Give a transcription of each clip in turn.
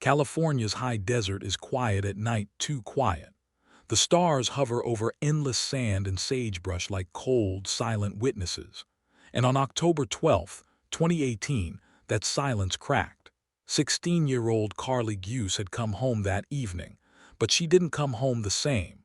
California's high desert is quiet at night, too quiet. The stars hover over endless sand and sagebrush like cold, silent witnesses. And on October 12th, 2018, that silence cracked. 16-year-old Karlie Guse had come home that evening, but she didn't come home the same.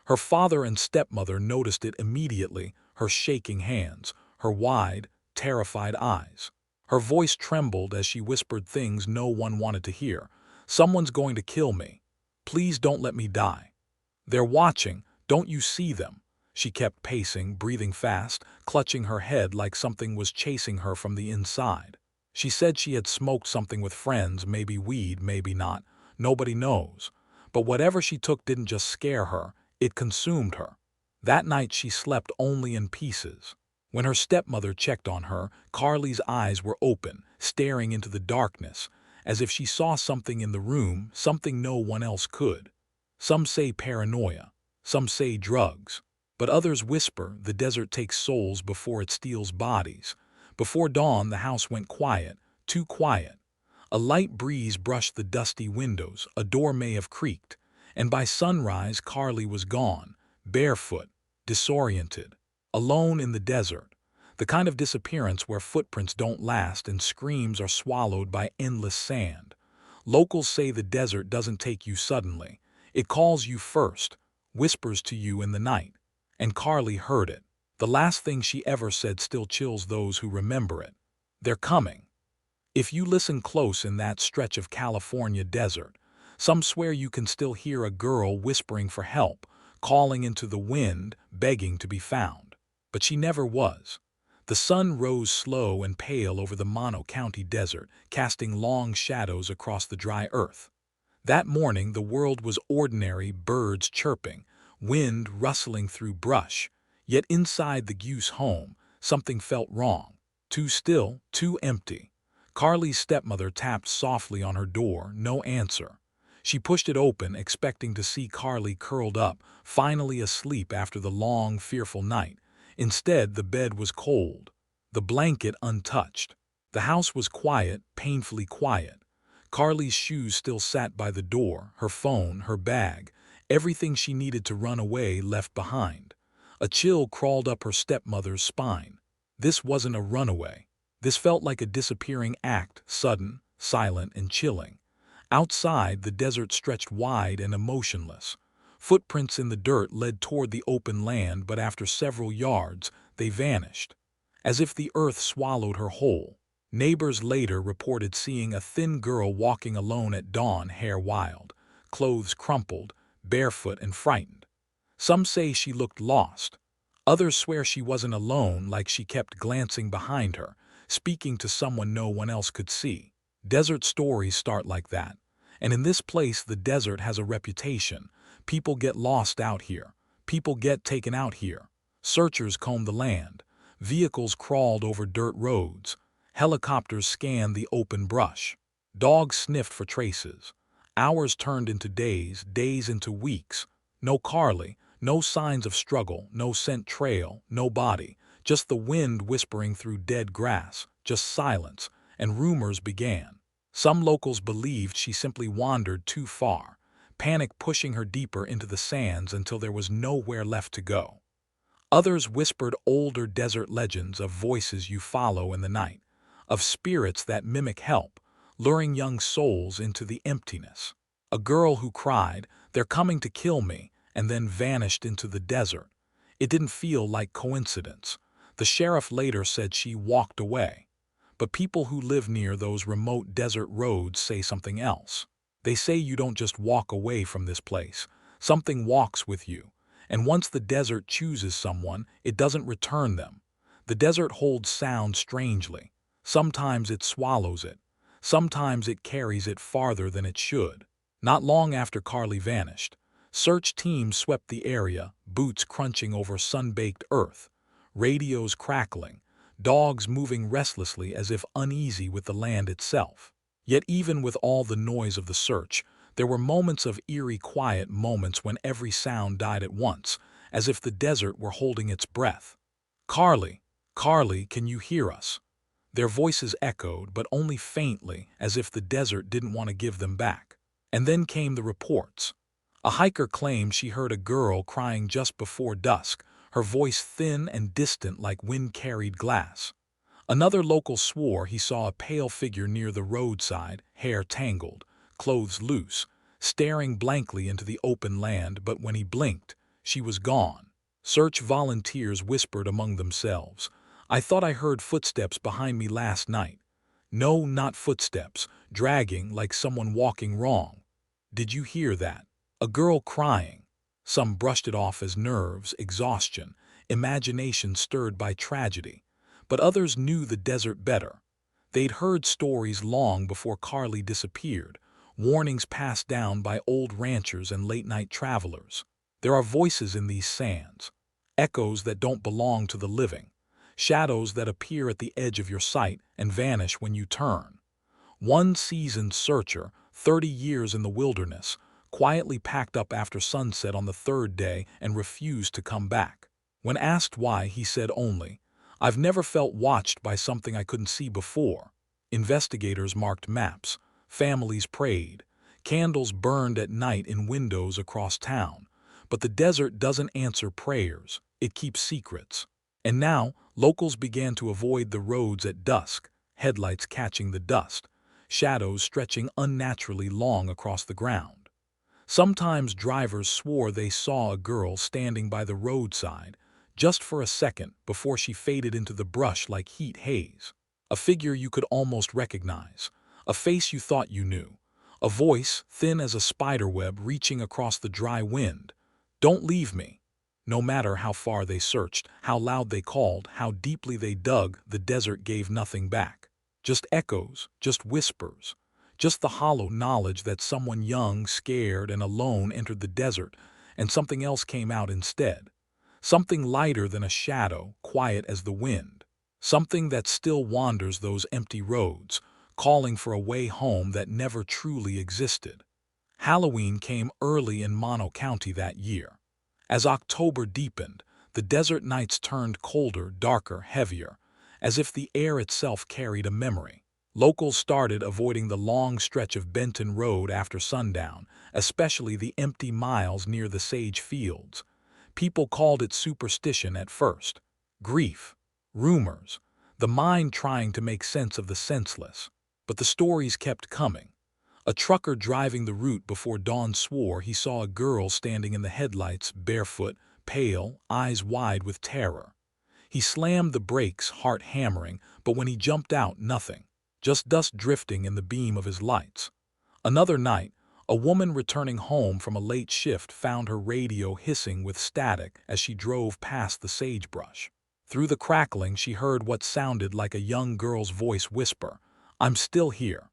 Her father and stepmother noticed it immediately, her shaking hands, her wide, terrified eyes. Her voice trembled as she whispered things no one wanted to hear. "Someone's going to kill me. Please don't let me die. They're watching, don't you see them?" She kept pacing, breathing fast, clutching her head like something was chasing her from the inside. She said she had smoked something with friends, maybe weed, maybe not. Nobody knows. But whatever she took didn't just scare her, it consumed her. That night she slept only in pieces. When her stepmother checked on her, Karlie's eyes were open, staring into the darkness, as if she saw something in the room, something no one else could. Some say paranoia, some say drugs, but others whisper the desert takes souls before it steals bodies. Before dawn, the house went quiet, too quiet. A light breeze brushed the dusty windows, a door may have creaked, and by sunrise Karlie was gone, barefoot, disoriented, alone in the desert. The kind of disappearance where footprints don't last and screams are swallowed by endless sand. Locals say the desert doesn't take you suddenly. It calls you first, whispers to you in the night. And Karlie heard it. The last thing she ever said still chills those who remember it. They're coming. If you listen close in that stretch of California desert, some swear you can still hear a girl whispering for help, calling into the wind, begging to be found. But she never was. The sun rose slow and pale over the Mono County desert, casting long shadows across the dry earth. That morning the world was ordinary, birds chirping, wind rustling through brush. Yet inside the Guse home, something felt wrong. Too still, too empty. Karlie's stepmother tapped softly on her door, no answer. She pushed it open, expecting to see Karlie curled up, finally asleep after the long, fearful night. Instead, the bed was cold, the blanket untouched. The house was quiet, painfully quiet. Karlie's shoes still sat by the door, her phone, her bag, everything she needed to run away left behind. A chill crawled up her stepmother's spine. This wasn't a runaway. This felt like a disappearing act, sudden, silent, and chilling. Outside, the desert stretched wide and emotionless. Footprints in the dirt led toward the open land, but after several yards, they vanished, as if the earth swallowed her whole. Neighbors later reported seeing a thin girl walking alone at dawn, hair wild, clothes crumpled, barefoot and frightened. Some say she looked lost. Others swear she wasn't alone, like she kept glancing behind her, speaking to someone no one else could see. Desert stories start like that. And in this place, the desert has a reputation. People get lost out here. People get taken out here. Searchers combed the land. Vehicles crawled over dirt roads. Helicopters scanned the open brush. Dogs sniffed for traces. Hours turned into days, days into weeks. No Karlie, no signs of struggle, no scent trail, no body. Just the wind whispering through dead grass, just silence, and rumors began. Some locals believed she simply wandered too far, panic pushing her deeper into the sands until there was nowhere left to go. Others whispered older desert legends of voices you follow in the night, of spirits that mimic help, luring young souls into the emptiness. A girl who cried, "They're coming to kill me," and then vanished into the desert. It didn't feel like coincidence. The sheriff later said she walked away. But people who live near those remote desert roads say something else. They say you don't just walk away from this place. Something walks with you. And once the desert chooses someone, it doesn't return them. The desert holds sound strangely. Sometimes it swallows it. Sometimes it carries it farther than it should. Not long after Karlie vanished, search teams swept the area, boots crunching over sun-baked earth, radios crackling, dogs moving restlessly as if uneasy with the land itself. Yet even with all the noise of the search, there were moments of eerie quiet, moments when every sound died at once, as if the desert were holding its breath. "Karlie, Karlie, can you hear us? Their voices echoed, but only faintly, as if the desert didn't want to give them back. And then came the reports. A hiker claimed she heard a girl crying just before dusk, her voice thin and distant like wind-carried glass. Another local swore he saw a pale figure near the roadside, hair tangled, clothes loose, staring blankly into the open land, but when he blinked, she was gone. Search volunteers whispered among themselves, "I thought I heard footsteps behind me last night." "No, not footsteps, dragging like someone walking wrong." "Did you hear that? A girl crying." Some brushed it off as nerves, exhaustion, imagination stirred by tragedy. But others knew the desert better. They'd heard stories long before Karlie disappeared, warnings passed down by old ranchers and late-night travelers. There are voices in these sands, echoes that don't belong to the living, shadows that appear at the edge of your sight and vanish when you turn. One seasoned searcher, 30 years in the wilderness, quietly packed up after sunset on the third day and refused to come back. When asked why, he said only, "I've never felt watched by something I couldn't see before." Investigators marked maps, families prayed, candles burned at night in windows across town. But the desert doesn't answer prayers, it keeps secrets. And now, locals began to avoid the roads at dusk, headlights catching the dust, shadows stretching unnaturally long across the ground. Sometimes drivers swore they saw a girl standing by the roadside, just for a second before she faded into the brush like heat haze. A figure you could almost recognize, a face you thought you knew, a voice thin as a spiderweb reaching across the dry wind. "Don't leave me." No matter how far they searched, how loud they called, how deeply they dug, the desert gave nothing back. Just echoes, just whispers, just the hollow knowledge that someone young, scared, and alone entered the desert, and something else came out instead. Something lighter than a shadow, quiet as the wind. Something that still wanders those empty roads, calling for a way home that never truly existed. Halloween came early in Mono County that year. As October deepened, the desert nights turned colder, darker, heavier, as if the air itself carried a memory. Locals started avoiding the long stretch of Benton Road after sundown, especially the empty miles near the sage fields. People called it superstition at first, grief, rumors, the mind trying to make sense of the senseless. But the stories kept coming. A trucker driving the route before dawn swore he saw a girl standing in the headlights, barefoot, pale, eyes wide with terror. He slammed the brakes, heart hammering, but when he jumped out, nothing. Just dust drifting in the beam of his lights. Another night, a woman returning home from a late shift found her radio hissing with static as she drove past the sagebrush. Through the crackling, she heard what sounded like a young girl's voice whisper, "I'm still here."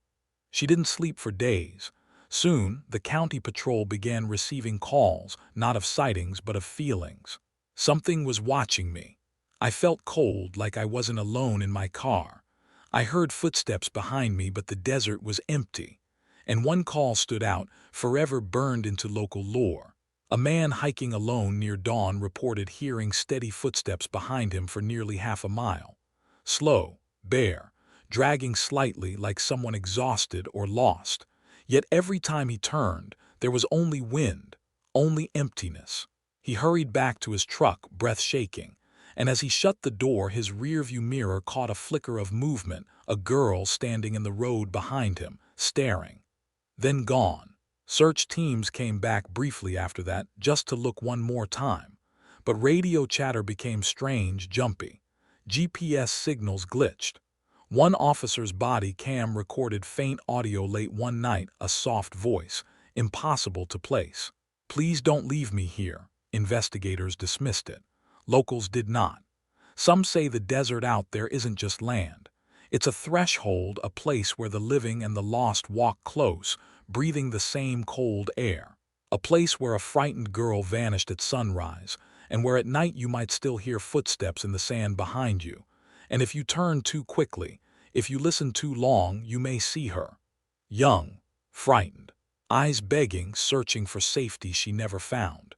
She didn't sleep for days. Soon, the county patrol began receiving calls, not of sightings but of feelings. Something was watching me. I felt cold, like I wasn't alone in my car. I heard footsteps behind me, but the desert was empty. And one call stood out, forever burned into local lore. A man hiking alone near dawn reported hearing steady footsteps behind him for nearly half a mile. Slow, bare, dragging slightly like someone exhausted or lost. Yet every time he turned, there was only wind, only emptiness. He hurried back to his truck, breath shaking. And as he shut the door, his rearview mirror caught a flicker of movement, a girl standing in the road behind him, staring. Then gone. Search teams came back briefly after that, just to look one more time. But radio chatter became strange, jumpy. GPS signals glitched. One officer's body cam recorded faint audio late one night, a soft voice, impossible to place. "Please don't leave me here." Investigators dismissed it. Locals did not. Some say the desert out there isn't just land. It's a threshold, a place where the living and the lost walk close, breathing the same cold air. A place where a frightened girl vanished at sunrise, and where at night you might still hear footsteps in the sand behind you. And if you turn too quickly, if you listen too long, you may see her. Young, frightened, eyes begging, searching for safety she never found.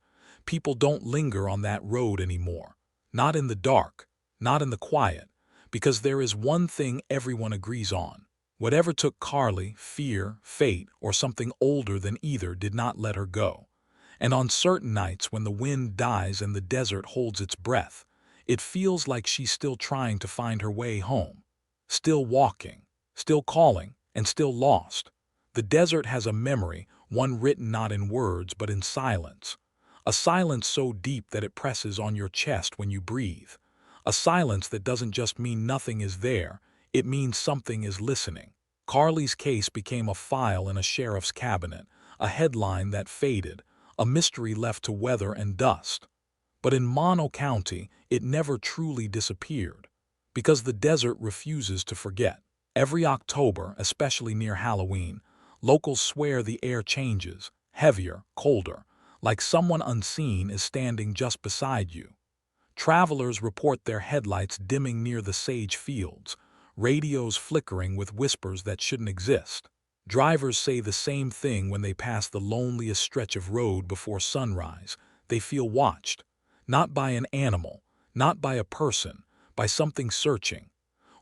People don't linger on that road anymore. Not in the dark, not in the quiet, Because there is one thing everyone agrees on. Whatever took Karlie, fear, fate, or something older than either did not let her go. And on certain nights when the wind dies and the desert holds its breath, it feels like she's still trying to find her way home. Still walking, still calling, and still lost. The desert has a memory, one written not in words but in silence. A silence so deep that it presses on your chest when you breathe. A silence that doesn't just mean nothing is there, it means something is listening. Karlie's case became a file in a sheriff's cabinet, a headline that faded, a mystery left to weather and dust. But in Mono County, it never truly disappeared, because the desert refuses to forget. Every October, especially near Halloween, locals swear the air changes, heavier, colder, like someone unseen is standing just beside you. Travelers report their headlights dimming near the sage fields, radios flickering with whispers that shouldn't exist. Drivers say the same thing when they pass the loneliest stretch of road before sunrise. They feel watched, not by an animal, not by a person, by something searching.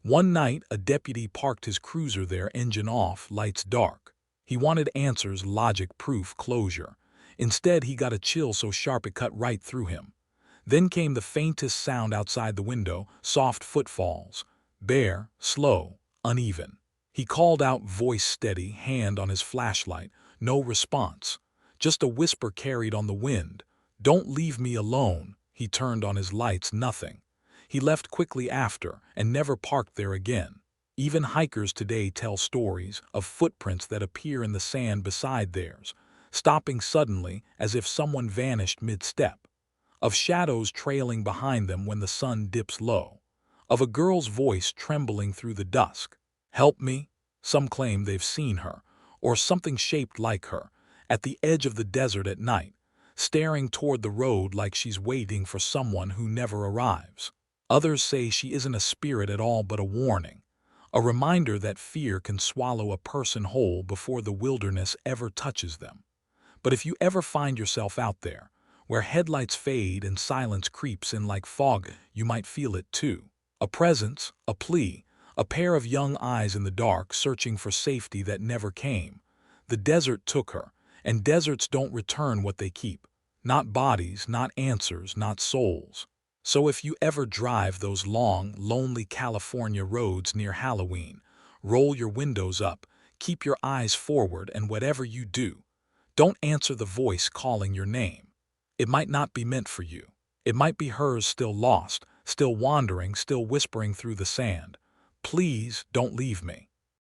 One night, a deputy parked his cruiser there, engine off, lights dark. He wanted answers, logic, proof, closure. Instead, he got a chill so sharp it cut right through him. Then came the faintest sound outside the window, soft footfalls, bare, slow, uneven. He called out, voice steady, hand on his flashlight. No response. Just a whisper carried on the wind. "Don't leave me alone." He turned on his lights, nothing. He left quickly after and never parked there again. Even hikers today tell stories of footprints that appear in the sand beside theirs, stopping suddenly as if someone vanished mid-step. Of shadows trailing behind them when the sun dips low. Of a girl's voice trembling through the dusk. "Help me," some claim they've seen her, or something shaped like her, at the edge of the desert at night, staring toward the road like she's waiting for someone who never arrives. Others say she isn't a spirit at all but a warning, a reminder that fear can swallow a person whole before the wilderness ever touches them. But if you ever find yourself out there, where headlights fade and silence creeps in like fog, you might feel it too. A presence, a plea, a pair of young eyes in the dark searching for safety that never came. The desert took her, and deserts don't return what they keep. Not bodies, not answers, not souls. So if you ever drive those long, lonely California roads near Halloween, roll your windows up, keep your eyes forward, and whatever you do, don't answer the voice calling your name. It might not be meant for you. It might be hers, still lost, still wandering, still whispering through the sand. Please don't leave me.